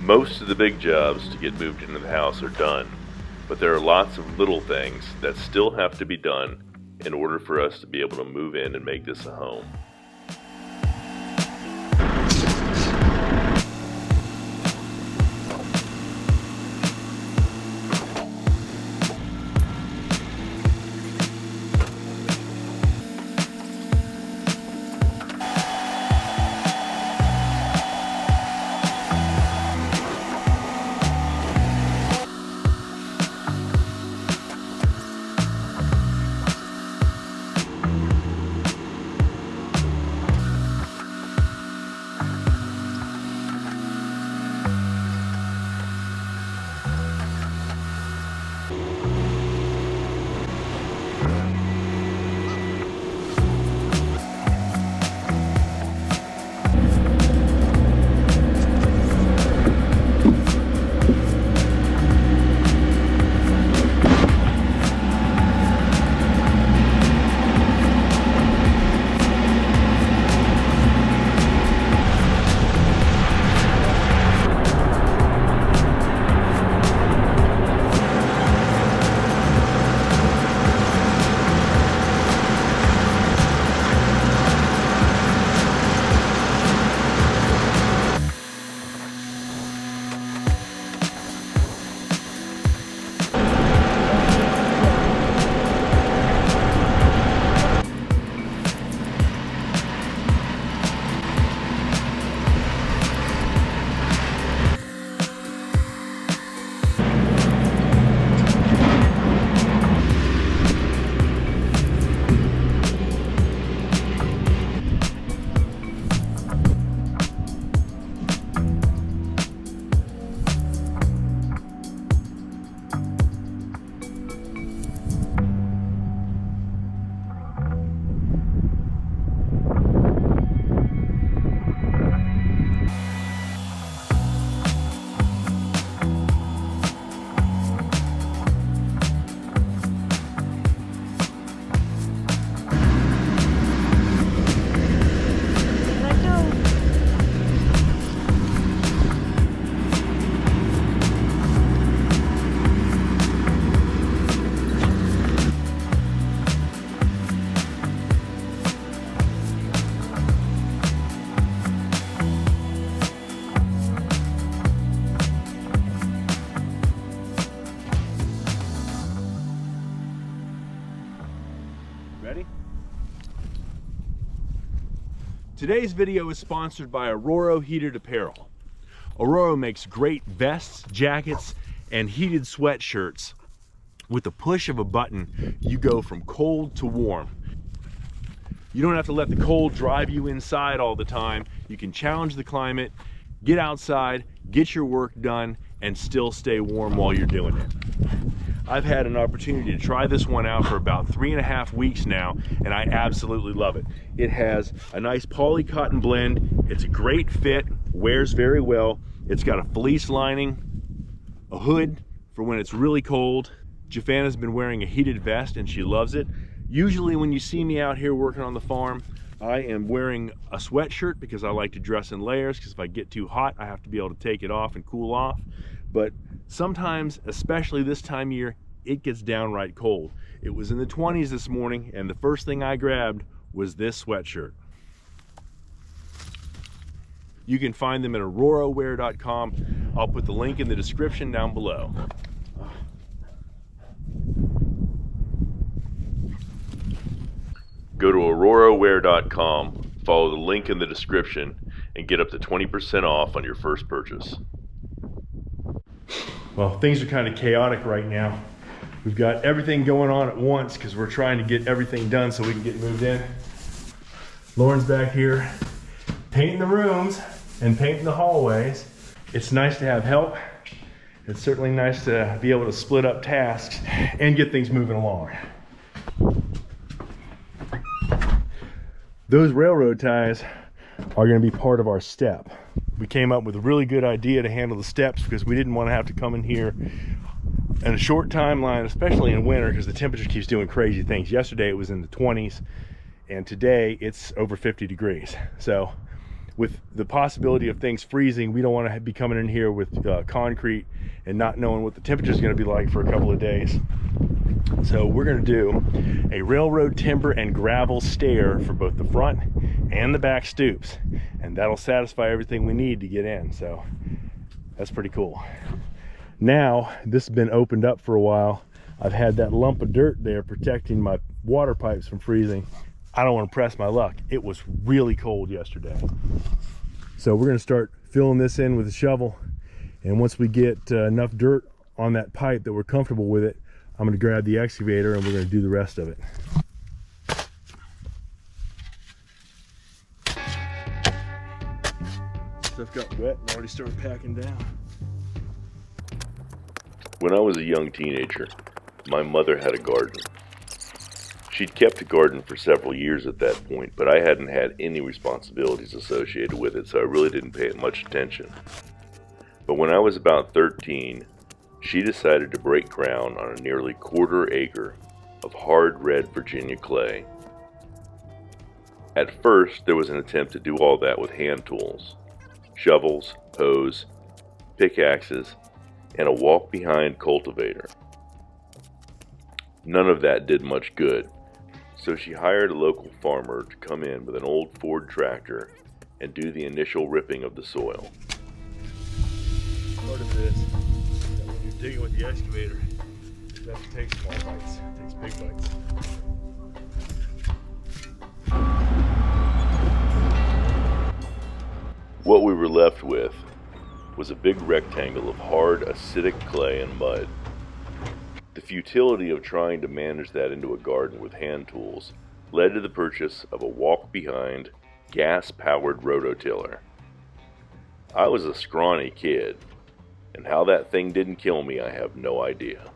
Most of the big jobs to get moved into the house are done, but there are lots of little things that still have to be done in order for us to be able to move in and make this a home. Ready? Today's video is sponsored by Aurora Heated Apparel. Aurora makes great vests, jackets, and heated sweatshirts. With the push of a button, you go from cold to warm. You don't have to let the cold drive you inside all the time. You can challenge the climate, get outside, get your work done, and still stay warm while you're doing it. I've had an opportunity to try this one out for about 3.5 weeks now, and I absolutely love it. It has a nice poly cotton blend. It's a great fit, wears very well. It's got a fleece lining, a hood for when it's really cold. Jafana's been wearing a heated vest and she loves it. Usually when you see me out here working on the farm, I am wearing a sweatshirt because I like to dress in layers, because if I get too hot, I have to be able to take it off and cool off. But sometimes, especially this time of year, it gets downright cold. It was in the 20s this morning, and the first thing I grabbed was this sweatshirt. You can find them at aurorawear.com. I'll put the link in the description down below. Go to aurorawear.com, follow the link in the description, and get up to 20% off on your first purchase. Well, things are kind of chaotic right now. We've got everything going on at once because we're trying to get everything done so we can get moved in. Lauren's back here painting the rooms and painting the hallways. It's nice to have help. It's certainly nice to be able to split up tasks and get things moving along. Those railroad ties are going to be part of our step. We came up with a really good idea to handle the steps because we didn't want to have to come in here in a short timeline, especially in winter, because the temperature keeps doing crazy things. Yesterday it was in the 20s and today it's over 50 degrees. So with the possibility of things freezing, we don't want to be coming in here with concrete and not knowing what the temperature is going to be like for a couple of days. So we're going to do a railroad timber and gravel stair for both the front and the back stoops, and that'll satisfy everything we need to get in. So that's pretty cool. Now this has been opened up for a while. I've had that lump of dirt there protecting my water pipes from freezing. I don't want to press my luck. It was really cold yesterday. So we're going to start filling this in with a shovel, and once we get enough dirt on that pipe that we're comfortable with it, I'm going to grab the excavator and we're going to do the rest of it. Stuff got wet and already started packing down. When I was a young teenager, my mother had a garden. She'd kept a garden for several years at that point, but I hadn't had any responsibilities associated with it, so I really didn't pay it much attention. But when I was about 13, she decided to break ground on a nearly quarter acre of hard red Virginia clay. At first, there was an attempt to do all that with hand tools, shovels, hoes, pickaxes, and a walk-behind cultivator. None of that did much good, so she hired a local farmer to come in with an old Ford tractor and do the initial ripping of the soil. Part of this is that when you're digging with the excavator, it doesn't take small bites, it takes big bites. What we were left with was a big rectangle of hard, acidic clay and mud. The futility of trying to manage that into a garden with hand tools led to the purchase of a walk-behind, gas-powered rototiller. I was a scrawny kid, and how that thing didn't kill me, I have no idea.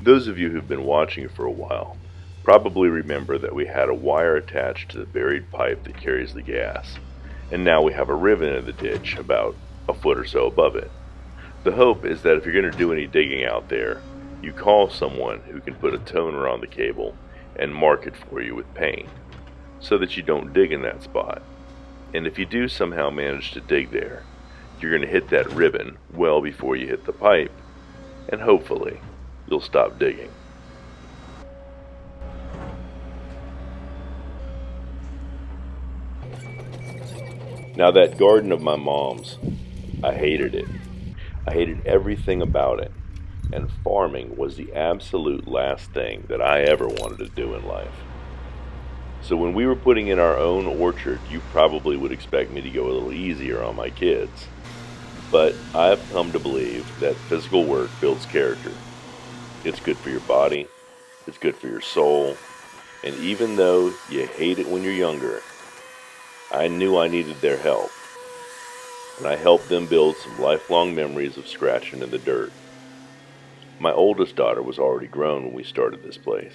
Those of you who've been watching for a while probably remember that we had a wire attached to the buried pipe that carries the gas, and now we have a rivet in the ditch about a foot or so above it. The hope is that if you're going to do any digging out there, you call someone who can put a toner on the cable and mark it for you with paint, so that you don't dig in that spot. And if you do somehow manage to dig there, you're going to hit that ribbon well before you hit the pipe, and hopefully you'll stop digging. Now that garden of my mom's, I hated it. I hated everything about it, and farming was the absolute last thing that I ever wanted to do in life. So when we were putting in our own orchard, you probably would expect me to go a little easier on my kids. But I've come to believe that physical work builds character. It's good for your body, it's good for your soul, and even though you hate it when you're younger, I knew I needed their help, and I helped them build some lifelong memories of scratching in the dirt. My oldest daughter was already grown when we started this place,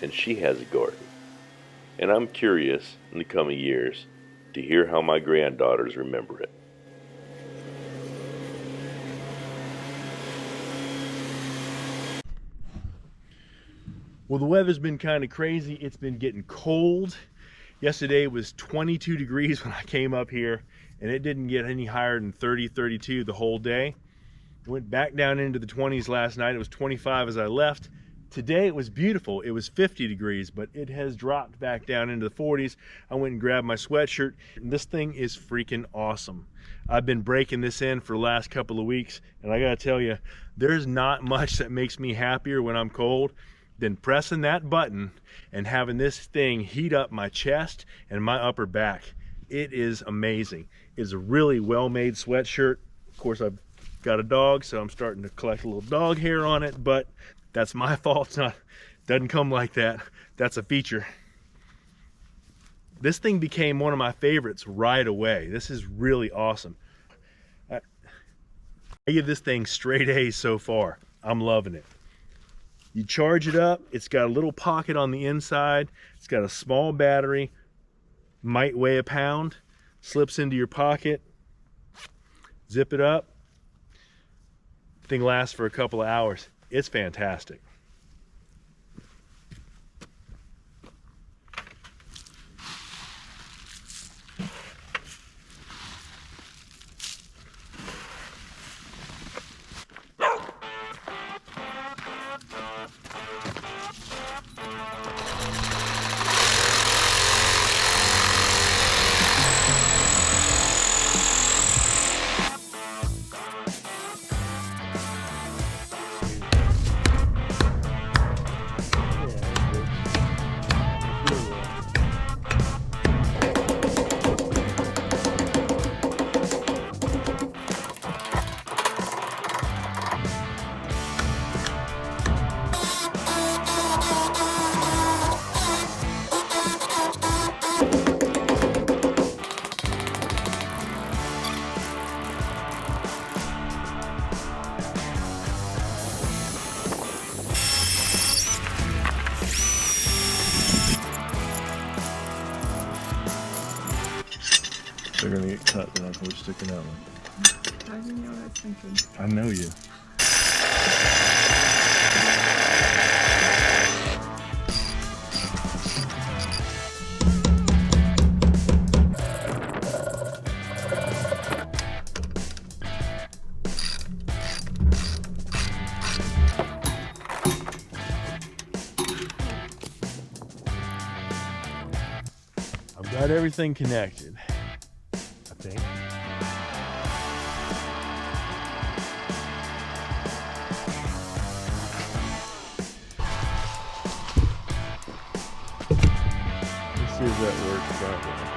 and she has a garden, and I'm curious in the coming years to hear how my granddaughters remember it. Well, the weather's been kind of crazy. It's been getting cold. Yesterday it was 22 degrees when I came up here, and it didn't get any higher than 30, 32 the whole day. It went back down into the 20s last night. It was 25 as I left. Today it was beautiful. It was 50 degrees, but it has dropped back down into the 40s. I went and grabbed my sweatshirt, and this thing is freaking awesome. I've been breaking this in for the last couple of weeks, and I gotta tell you, there's not much that makes me happier when I'm cold than pressing that button and having this thing heat up my chest and my upper back. It is amazing. It's a really well-made sweatshirt. Of course, I've got a dog, so I'm starting to collect a little dog hair on it, but that's my fault. It's not, doesn't come like that. That's a feature. This thing became one of my favorites right away. This is really awesome. I give this thing straight A's so far. I'm loving it. You charge it up, it's got a little pocket on the inside, it's got a small battery, might weigh a pound, slips into your pocket, zip it up, thing lasts for a couple of hours. It's fantastic. They're gonna get cut then if we're sticking that one. I didn't know that's thinking. I know you. I've got everything connected, I think. Let's see if that works that way.